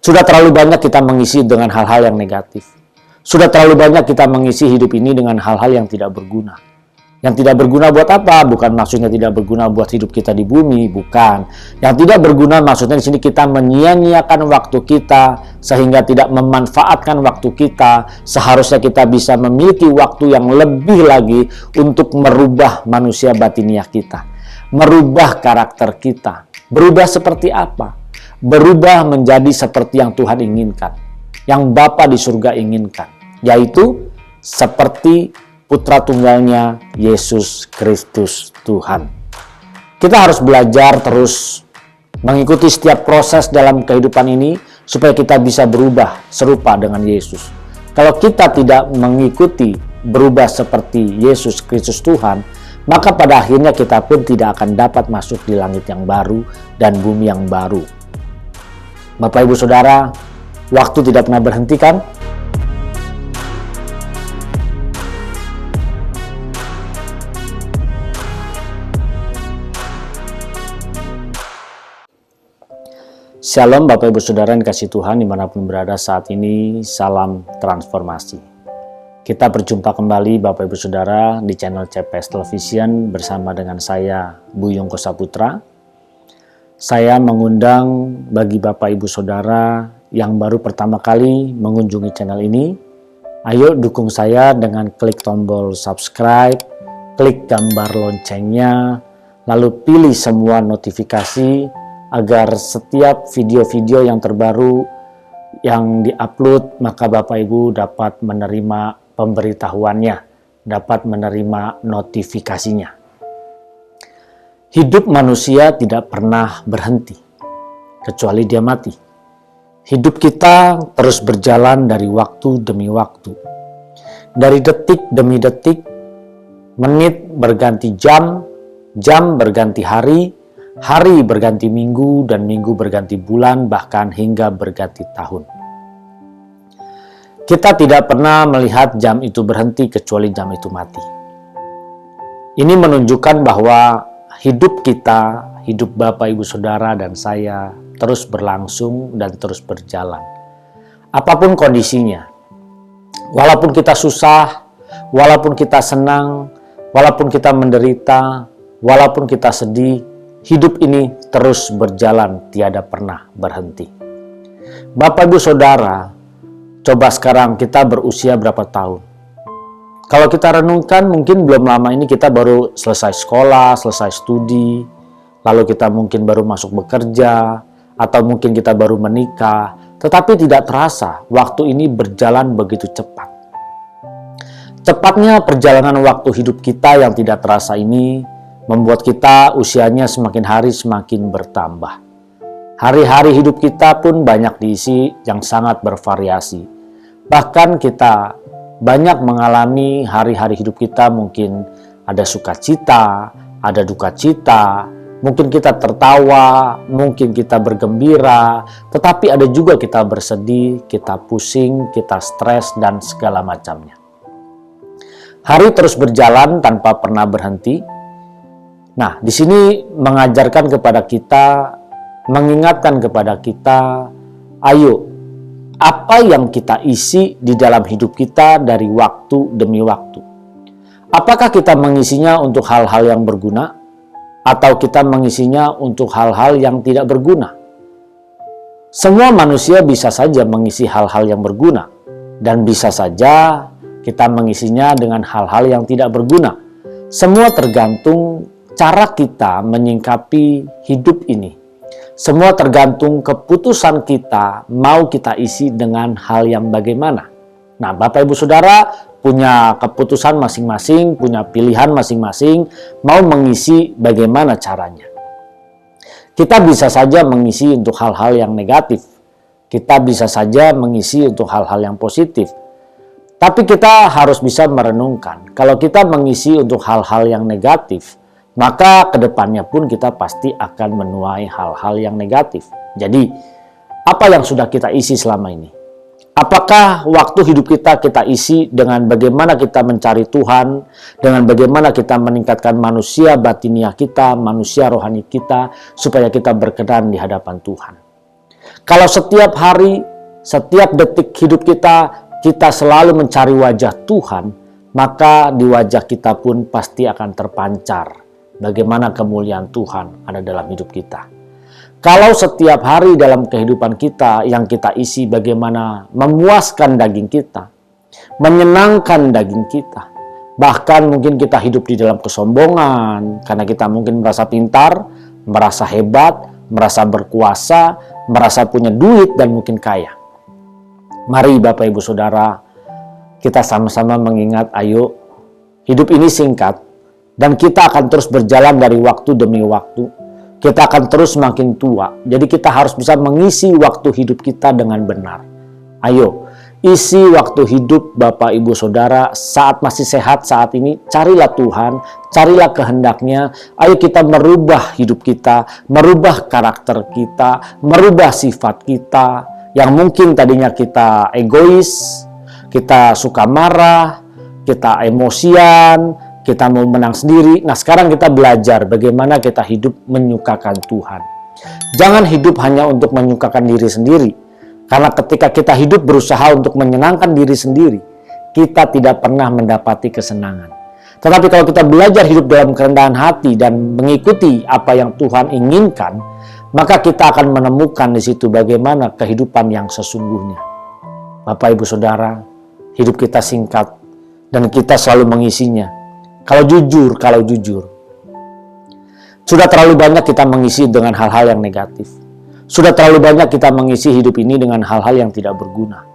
Sudah terlalu banyak kita mengisi dengan hal-hal yang negatif. Sudah terlalu banyak kita mengisi hidup ini dengan hal-hal yang tidak berguna. Yang tidak berguna buat apa? Bukan maksudnya tidak berguna buat hidup kita di bumi, bukan. Yang tidak berguna maksudnya di sini kita menyia-nyiakan waktu kita sehingga tidak memanfaatkan waktu kita. Seharusnya kita bisa memiliki waktu yang lebih lagi untuk merubah manusia batiniah kita, merubah karakter kita. Berubah seperti apa? Berubah menjadi seperti yang Tuhan inginkan, yang Bapa di surga inginkan, yaitu seperti Putra Tunggalnya Yesus Kristus Tuhan. Kita harus belajar terus mengikuti setiap proses dalam kehidupan ini supaya kita bisa berubah serupa dengan Yesus. Kalau kita tidak mengikuti berubah seperti Yesus Kristus Tuhan, maka pada akhirnya kita pun tidak akan dapat masuk di langit yang baru dan bumi yang baru. Bapak Ibu Saudara, waktu tidak pernah berhenti kan? Shalom Bapak Ibu Saudara yang dikasihi Tuhan dimanapun berada saat ini, salam transformasi. Kita berjumpa kembali Bapak Ibu Saudara di channel CPS Television bersama dengan saya Buyung Kosaputra. Saya mengundang bagi Bapak Ibu Saudara yang baru pertama kali mengunjungi channel ini, ayo dukung saya dengan klik tombol subscribe, klik gambar loncengnya, lalu pilih semua notifikasi agar setiap video-video yang terbaru yang diupload maka Bapak Ibu dapat menerima pemberitahuannya, dapat menerima notifikasinya. Hidup manusia tidak pernah berhenti, kecuali dia mati. Hidup kita terus berjalan dari waktu demi waktu. Dari detik demi detik, menit berganti jam, jam berganti hari, hari berganti minggu, dan minggu berganti bulan, bahkan hingga berganti tahun. Kita tidak pernah melihat jam itu berhenti kecuali jam itu mati. Ini menunjukkan bahwa hidup kita, hidup Bapak Ibu Saudara dan saya terus berlangsung dan terus berjalan. Apapun kondisinya, walaupun kita susah, walaupun kita senang, walaupun kita menderita, walaupun kita sedih, hidup ini terus berjalan, tiada pernah berhenti. Bapak Ibu Saudara, coba sekarang kita berusia berapa tahun? Kalau kita renungkan, mungkin belum lama ini kita baru selesai sekolah, selesai studi, lalu kita mungkin baru masuk bekerja, atau mungkin kita baru menikah, tetapi tidak terasa waktu ini berjalan begitu cepat. Cepatnya perjalanan waktu hidup kita yang tidak terasa ini membuat kita usianya semakin hari semakin bertambah. Hari-hari hidup kita pun banyak diisi yang sangat bervariasi. Bahkan kita banyak mengalami hari-hari hidup kita, mungkin ada sukacita, ada duka cita, mungkin kita tertawa, mungkin kita bergembira, tetapi ada juga kita bersedih, kita pusing, kita stres, dan segala macamnya. Hari terus berjalan tanpa pernah berhenti. Nah, di sini mengajarkan kepada kita, mengingatkan kepada kita, ayo, apa yang kita isi di dalam hidup kita dari waktu demi waktu? Apakah kita mengisinya untuk hal-hal yang berguna, atau kita mengisinya untuk hal-hal yang tidak berguna? Semua manusia bisa saja mengisi hal-hal yang berguna, dan bisa saja kita mengisinya dengan hal-hal yang tidak berguna. Semua tergantung cara kita menyingkapi hidup ini. Semua tergantung keputusan kita, mau kita isi dengan hal yang bagaimana. Nah, Bapak Ibu Saudara punya keputusan masing-masing, punya pilihan masing-masing, mau mengisi bagaimana caranya. Kita bisa saja mengisi untuk hal-hal yang negatif. Kita bisa saja mengisi untuk hal-hal yang positif. Tapi kita harus bisa merenungkan, kalau kita mengisi untuk hal-hal yang negatif, maka kedepannya pun kita pasti akan menuai hal-hal yang negatif. Jadi, apa yang sudah kita isi selama ini? Apakah waktu hidup kita isi dengan bagaimana kita mencari Tuhan, dengan bagaimana kita meningkatkan manusia batiniah kita, manusia rohani kita, supaya kita berkenan di hadapan Tuhan? Kalau setiap hari, setiap detik hidup kita selalu mencari wajah Tuhan, maka di wajah kita pun pasti akan terpancar bagaimana kemuliaan Tuhan ada dalam hidup kita. Kalau setiap hari dalam kehidupan kita yang kita isi bagaimana memuaskan daging kita, menyenangkan daging kita, bahkan mungkin kita hidup di dalam kesombongan karena kita mungkin merasa pintar, merasa hebat, merasa berkuasa, merasa punya duit dan mungkin kaya. Mari Bapak Ibu Saudara, kita sama-sama mengingat, ayo, hidup ini singkat dan kita akan terus berjalan dari waktu demi waktu. Kita akan terus makin tua, jadi kita harus bisa mengisi waktu hidup kita dengan benar. Ayo, isi waktu hidup Bapak Ibu Saudara saat masih sehat saat ini, carilah Tuhan, carilah kehendaknya. Ayo kita merubah hidup kita, merubah karakter kita, merubah sifat kita yang mungkin tadinya kita egois, kita suka marah, kita emosian, kita mau menang sendiri. Nah, sekarang kita belajar bagaimana kita hidup menyukakan Tuhan. Jangan hidup hanya untuk menyukakan diri sendiri. Karena ketika kita hidup berusaha untuk menyenangkan diri sendiri, kita tidak pernah mendapati kesenangan. Tetapi kalau kita belajar hidup dalam kerendahan hati dan mengikuti apa yang Tuhan inginkan, maka kita akan menemukan di situ bagaimana kehidupan yang sesungguhnya. Bapak Ibu Saudara, hidup kita singkat dan kita selalu mengisinya. Kalau jujur, sudah terlalu banyak kita mengisi dengan hal-hal yang negatif. Sudah terlalu banyak kita mengisi hidup ini dengan hal-hal yang tidak berguna.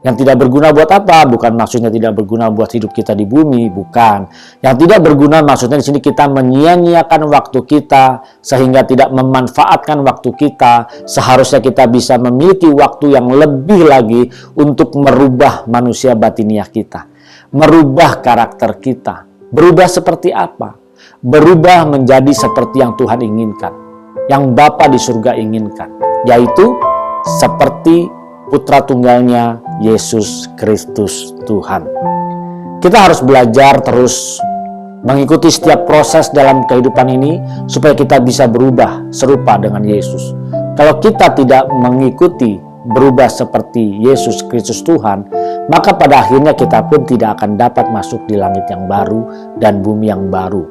Yang tidak berguna buat apa? Bukan maksudnya tidak berguna buat hidup kita di bumi, bukan. Yang tidak berguna maksudnya di sini kita menyia-nyiakan waktu kita sehingga tidak memanfaatkan waktu kita. Seharusnya kita bisa memiliki waktu yang lebih lagi untuk merubah manusia batiniah kita, merubah karakter kita. Berubah seperti apa? Berubah menjadi seperti yang Tuhan inginkan, yang Bapa di surga inginkan, yaitu seperti Putra Tunggalnya Yesus Kristus Tuhan. Kita harus belajar terus mengikuti setiap proses dalam kehidupan ini supaya kita bisa berubah serupa dengan Yesus. Kalau kita tidak mengikuti berubah seperti Yesus Kristus Tuhan, maka pada akhirnya kita pun tidak akan dapat masuk di langit yang baru dan bumi yang baru.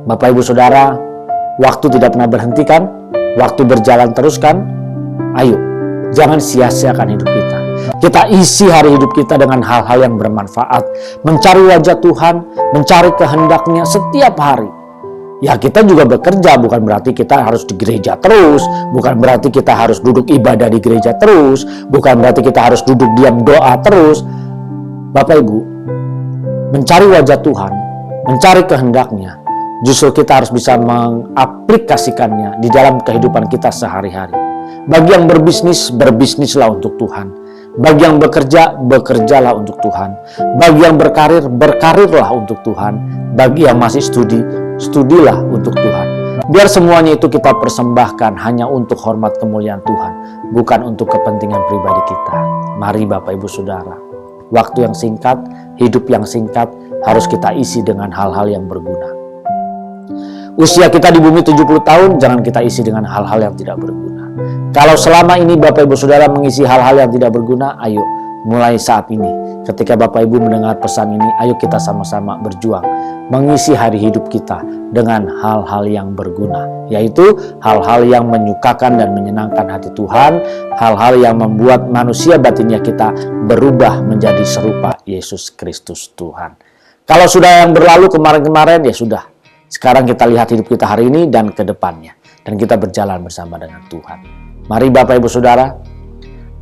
Bapak Ibu Saudara, waktu tidak pernah berhenti kan? Waktu berjalan terus kan? Ayo, jangan sia-siakan hidup kita. Kita isi hari hidup kita dengan hal-hal yang bermanfaat. Mencari wajah Tuhan, mencari kehendaknya setiap hari. Ya, kita juga bekerja, bukan berarti kita harus di gereja terus, bukan berarti kita harus duduk ibadah di gereja terus, bukan berarti kita harus duduk diam doa terus. Bapak Ibu, mencari wajah Tuhan, mencari kehendaknya, justru kita harus bisa mengaplikasikannya di dalam kehidupan kita sehari-hari. Bagi yang berbisnis, berbisnislah untuk Tuhan. Bagi yang bekerja, bekerjalah untuk Tuhan. Bagi yang berkarir, berkarirlah untuk Tuhan. Bagi yang masih studi, studilah untuk Tuhan. Biar semuanya itu kita persembahkan hanya untuk hormat kemuliaan Tuhan, bukan untuk kepentingan pribadi kita. Mari Bapak Ibu Saudara, waktu yang singkat, hidup yang singkat harus kita isi dengan hal-hal yang berguna. Usia kita di bumi 70 tahun, jangan kita isi dengan hal-hal yang tidak berguna. Kalau selama ini Bapak Ibu Saudara mengisi hal-hal yang tidak berguna, ayo mulai saat ini. Ketika Bapak Ibu mendengar pesan ini, ayo kita sama-sama berjuang mengisi hari hidup kita dengan hal-hal yang berguna, yaitu hal-hal yang menyukakan dan menyenangkan hati Tuhan, hal-hal yang membuat manusia batinnya kita berubah menjadi serupa Yesus Kristus Tuhan. Kalau sudah yang berlalu kemarin-kemarin, ya sudah. Sekarang kita lihat hidup kita hari ini dan ke depannya, dan kita berjalan bersama dengan Tuhan. Mari Bapak Ibu Saudara,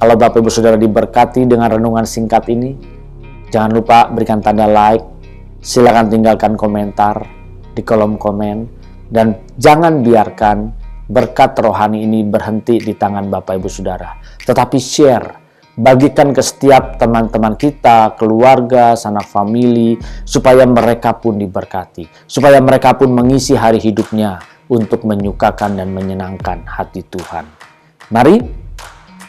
kalau Bapak Ibu Saudara diberkati dengan renungan singkat ini, jangan lupa berikan tanda like, silakan tinggalkan komentar di kolom komen, dan jangan biarkan berkat rohani ini berhenti di tangan Bapak Ibu Saudara. Tetapi share, bagikan ke setiap teman-teman kita, keluarga, sanak famili, supaya mereka pun diberkati, supaya mereka pun mengisi hari hidupnya untuk menyukakan dan menyenangkan hati Tuhan. Mari,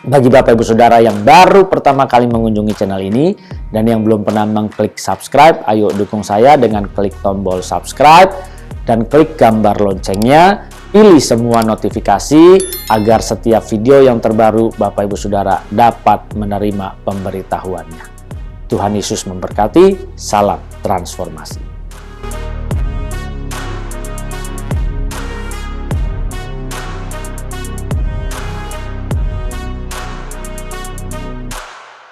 bagi Bapak Ibu Saudara yang baru pertama kali mengunjungi channel ini dan yang belum pernah mengklik subscribe, ayo dukung saya dengan klik tombol subscribe. dan klik gambar loncengnya, pilih semua notifikasi agar setiap video yang terbaru Bapak Ibu Saudara dapat menerima pemberitahuannya. Tuhan Yesus memberkati, salam transformasi.